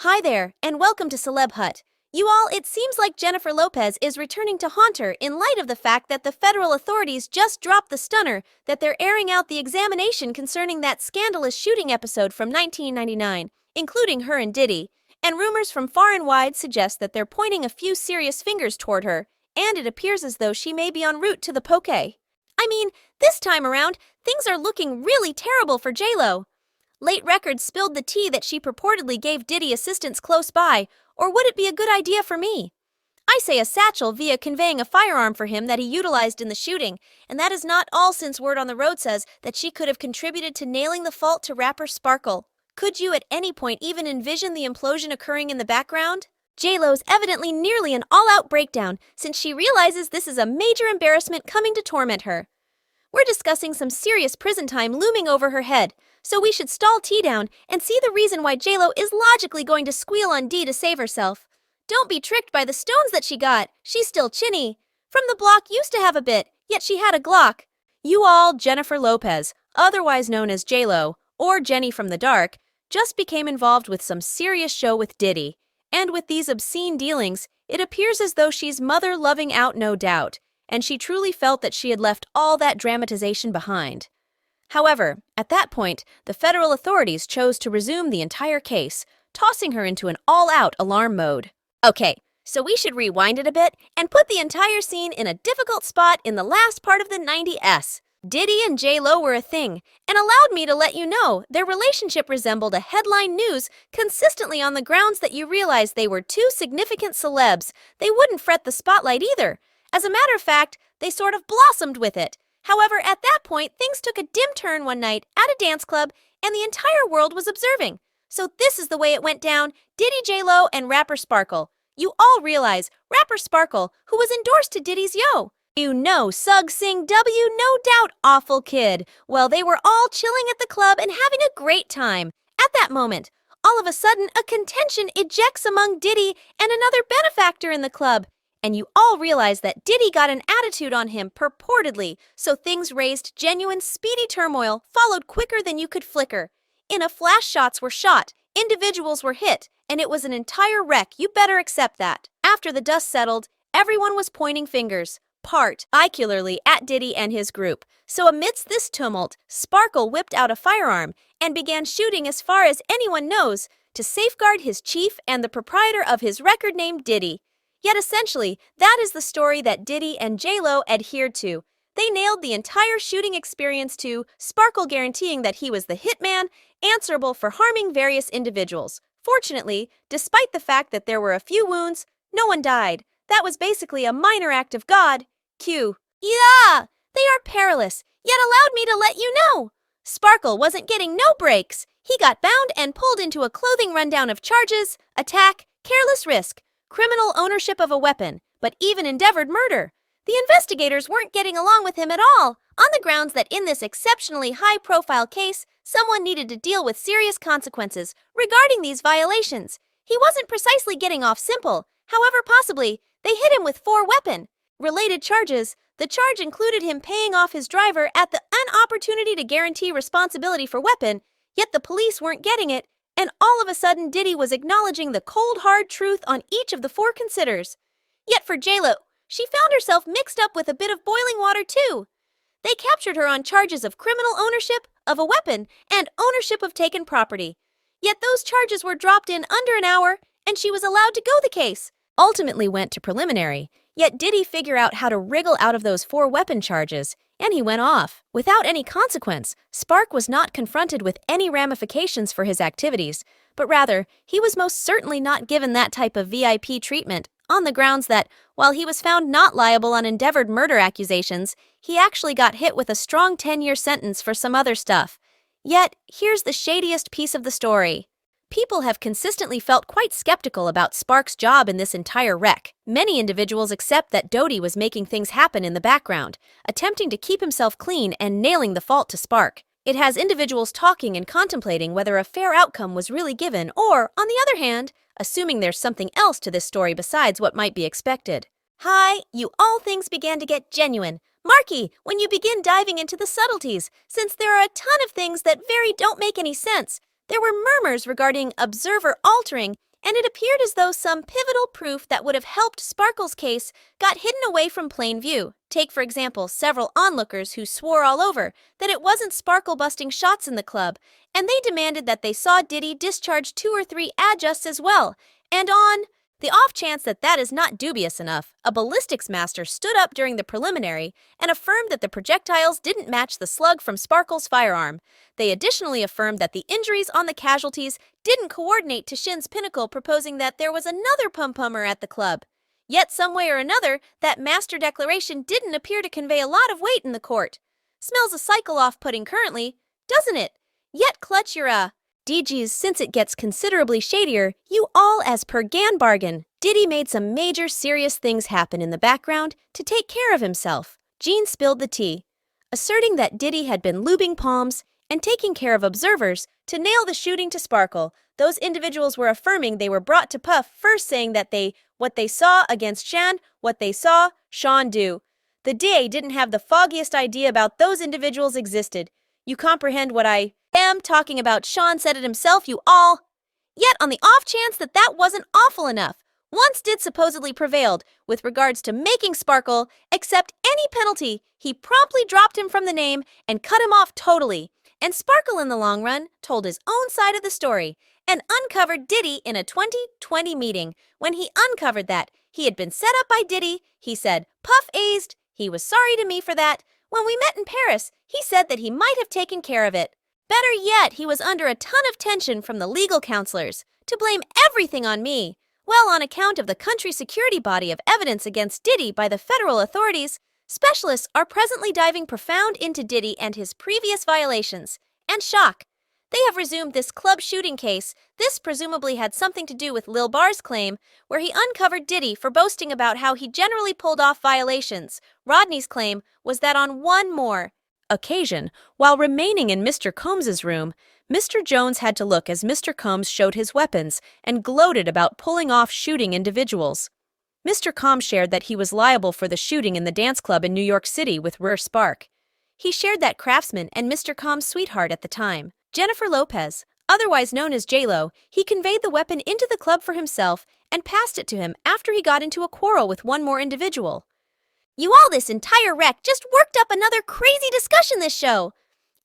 Hi there, and welcome to Celeb Hut. You all, it seems like Jennifer Lopez is returning to haunt her in light of the fact that the federal authorities just dropped the stunner that they're airing out the examination concerning that scandalous shooting episode from 1999, including her and Diddy. And rumors from far and wide suggest that they're pointing a few serious fingers toward her, and it appears as though she may be en route to the poke. I mean, this time around, things are looking really terrible for J-Lo. Late records spilled the tea that she purportedly gave Diddy assistance close by, or would it be a good idea for me? I say a satchel via conveying a firearm for him that he utilized in the shooting, and that is not all since word on the road says that she could have contributed to nailing the fault to rapper Sparkle. Could you at any point even envision the implosion occurring in the background? J-Lo's evidently nearly an all-out breakdown since she realizes this is a major embarrassment coming to torment her. We're discussing some serious prison time looming over her head, so we should stall T down and see the reason why J-Lo is logically going to squeal on D to save herself. Don't be tricked by the stones that she got. She's still chinny. From the block used to have a bit, yet she had a Glock. You all, Jennifer Lopez, otherwise known as J-Lo, or Jenny from the Dark, just became involved with some serious show with Diddy. And with these obscene dealings, it appears as though she's mother-loving out no doubt, and she truly felt that she had left all that dramatization behind. However, at that point, the federal authorities chose to resume the entire case, tossing her into an all-out alarm mode. Okay, so we should rewind it a bit and put the entire scene in a difficult spot in the last part of the 90s. Diddy and J-Lo were a thing, and allowed me to let you know their relationship resembled a headline news consistently on the grounds that you realized they were two significant celebs. They wouldn't fret the spotlight either. As a matter of fact, they sort of blossomed with it. However, at that point, things took a dim turn one night at a dance club, and the entire world was observing. So this is the way it went down: Diddy, J-Lo, and rapper Sparkle. You all realize rapper Sparkle, who was endorsed to Diddy's Yo. You know, Sug Sing W, no doubt awful kid. Well, they were all chilling at the club and having a great time. At that moment, all of a sudden, a contention ejects among Diddy and another benefactor in the club. And you all realize that Diddy got an attitude on him, purportedly, so things raised genuine speedy turmoil, followed quicker than you could flicker. In a flash, shots were shot, individuals were hit, and it was an entire wreck. You better accept that. After the dust settled, everyone was pointing fingers, particularly at Diddy and his group. So amidst this tumult, Sparkle whipped out a firearm and began shooting as far as anyone knows to safeguard his chief and the proprietor of his record named Diddy. Yet essentially, that is the story that Diddy and J-Lo adhered to. They nailed the entire shooting experience to Sparkle guaranteeing that he was the hitman, answerable for harming various individuals. Fortunately, despite the fact that there were a few wounds, no one died. That was basically a minor act of God. Q. Yeah, they are perilous, yet allowed me to let you know. Sparkle wasn't getting no breaks. He got bound and pulled into a clothing rundown of charges: attack, careless risk, criminal ownership of a weapon, but even endeavored murder. The investigators weren't getting along with him at all, on the grounds that in this exceptionally high-profile case, someone needed to deal with serious consequences regarding these violations. He wasn't precisely getting off simple. However, possibly, they hit him with 4 weapon-related charges. The charge included him paying off his driver at an opportunity to guarantee responsibility for weapon, yet the police weren't getting it. And all of a sudden, Diddy was acknowledging the cold, hard truth on each of the 4 considers. Yet for J-Lo, she found herself mixed up with a bit of boiling water too. They captured her on charges of criminal ownership of a weapon and ownership of taken property. Yet those charges were dropped in under an hour, and she was allowed to go. The case ultimately went to preliminary. Yet Diddy figured out how to wriggle out of those 4 weapon charges, and he went off without any consequence. Spark was not confronted with any ramifications for his activities, but rather, he was most certainly not given that type of VIP treatment, on the grounds that, while he was found not liable on endeavored murder accusations, he actually got hit with a strong 10-year sentence for some other stuff. Yet, here's the shadiest piece of the story. People have consistently felt quite skeptical about Spark's job in this entire wreck. Many individuals accept that Dodie was making things happen in the background, attempting to keep himself clean and nailing the fault to Spark. It has individuals talking and contemplating whether a fair outcome was really given, or, on the other hand, assuming there's something else to this story besides what might be expected. Hi, you all, things began to get genuine. Marky, when you begin diving into the subtleties, since there are a ton of things that don't make any sense. There were murmurs regarding observer altering and it appeared as though some pivotal proof that would have helped Sparkle's case got hidden away from plain view. Take, for example, several onlookers who swore all over that it wasn't Sparkle busting shots in the club, and they demanded that they saw Diddy discharge 2 or 3 adjusts as well. And on the off chance that that is not dubious enough, a ballistics master stood up during the preliminary and affirmed that the projectiles didn't match the slug from Sparkle's firearm. They additionally affirmed that the injuries on the casualties didn't coordinate to Shyne's pinnacle, proposing that there was another pum-pummer at the club. Yet some way or another, that master declaration didn't appear to convey a lot of weight in the court. Smells a cycle off-putting currently, doesn't it? Yet clutch your DGs, since it gets considerably shadier, you all as per Gan bargain. Diddy made some major serious things happen in the background to take care of himself. Gene spilled the tea, asserting that Diddy had been lubing palms and taking care of observers to nail the shooting to Sparkle. Those individuals were affirming they were brought to Puff, first saying that what they saw against Shan, what they saw, Sean do. The DA didn't have the foggiest idea about those individuals existed. You comprehend what I am talking about? Sean said it himself, you all. Yet on the off chance that that wasn't awful enough, once did supposedly prevailed with regards to making Sparkle accept any penalty. He promptly dropped him from the name and cut him off totally. And Sparkle in the long run told his own side of the story and uncovered Diddy in a 2020 meeting. When he uncovered that he had been set up by Diddy, he said, Puff azed, he was sorry to me for that. When we met in Paris, he said that he might have taken care of it. Better yet, he was under a ton of tension from the legal counselors to blame everything on me. Well, on account of the country security body of evidence against Diddy by the federal authorities, specialists are presently diving profound into Diddy and his previous violations. And shock, they have resumed this club shooting case. This presumably had something to do with Lil Bar's claim, where he uncovered Diddy for boasting about how he generally pulled off violations. Rodney's claim was that on one more occasion, while remaining in Mr. Combs's room, Mr. Jones had to look as Mr. Combs showed his weapons and gloated about pulling off shooting individuals. Mr. Combs shared that he was liable for the shooting in the dance club in New York City with Rare Spark. He shared that Craftsman and Mr. Combs' sweetheart at the time, Jennifer Lopez, otherwise known as J-Lo, he conveyed the weapon into the club for himself and passed it to him after he got into a quarrel with one more individual. You all, this entire wreck just worked up another crazy discussion this show.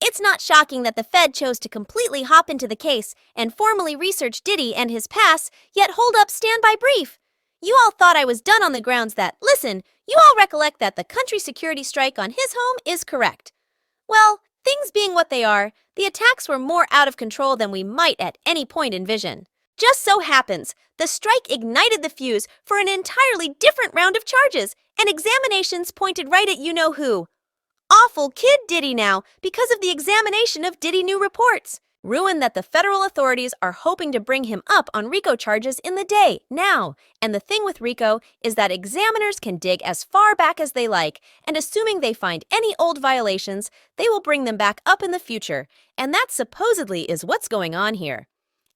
It's not shocking that the Fed chose to completely hop into the case and formally research Diddy and his past, yet hold up standby brief. You all thought I was done on the grounds that, listen, you all recollect that the country security strike on his home is correct. Well, things being what they are, the attacks were more out of control than we might at any point envision. Just so happens, the strike ignited the fuse for an entirely different round of charges, and examinations pointed right at you-know-who. Awful kid Diddy now, because of the examination of Diddy new reports. Ruined that the federal authorities are hoping to bring him up on RICO charges in the day, now. And the thing with RICO is that examiners can dig as far back as they like, and assuming they find any old violations, they will bring them back up in the future. And that supposedly is what's going on here.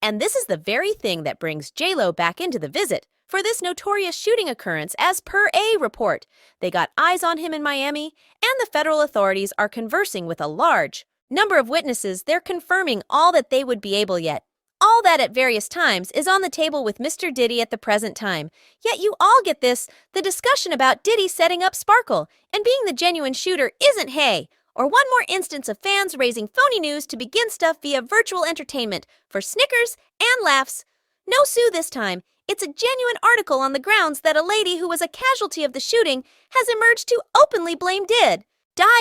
And this is the very thing that brings J-Lo back into the visit for this notorious shooting occurrence as per a report. They got eyes on him in Miami, and the federal authorities are conversing with a large number of witnesses. They're confirming all that they would be able yet. All that at various times is on the table with Mr. Diddy at the present time. Yet you all get this, the discussion about Diddy setting up Sparkle and being the genuine shooter isn't hay, or one more instance of fans raising phony news to begin stuff via virtual entertainment for snickers and laughs. No sue this time. It's a genuine article on the grounds that a lady who was a casualty of the shooting has emerged to openly blame Diddy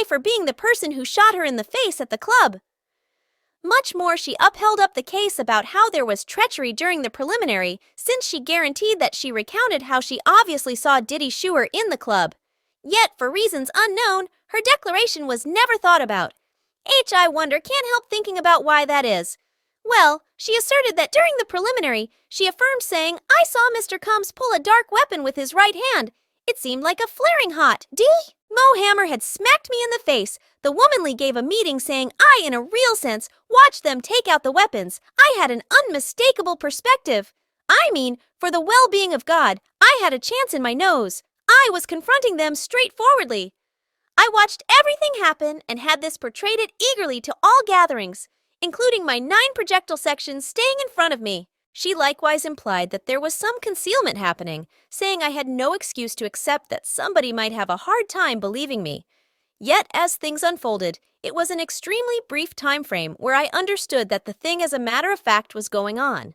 for being the person who shot her in the face at the club. Much more, she upheld up the case about how there was treachery during the preliminary, since she guaranteed that she recounted how she obviously saw Diddy shoo her in the club. Yet, for reasons unknown, her declaration was never thought about. I wonder, can't help thinking about why that is. Well, she asserted that during the preliminary, she affirmed saying, I saw Mr. Combs pull a dark weapon with his right hand. It seemed like a flaring hot Mo hammer had smacked me in the face. The womanly gave a meeting saying I, in a real sense, watched them take out the weapons. I had an unmistakable perspective. I mean, for the well-being of God, I had a chance in my nose. I was confronting them straightforwardly. I watched everything happen and had this portrayed eagerly to all gatherings, including my 9 projectile sections staying in front of me. She likewise implied that there was some concealment happening, saying I had no excuse to accept that somebody might have a hard time believing me. Yet, as things unfolded, it was an extremely brief time frame where I understood that the thing as a matter of fact was going on.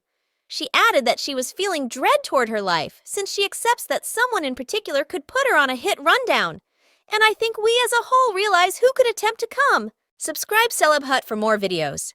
She added that she was feeling dread toward her life since she accepts that someone in particular could put her on a hit rundown. And I think we as a whole realize who could attempt to come. Subscribe Celeb Hut for more videos.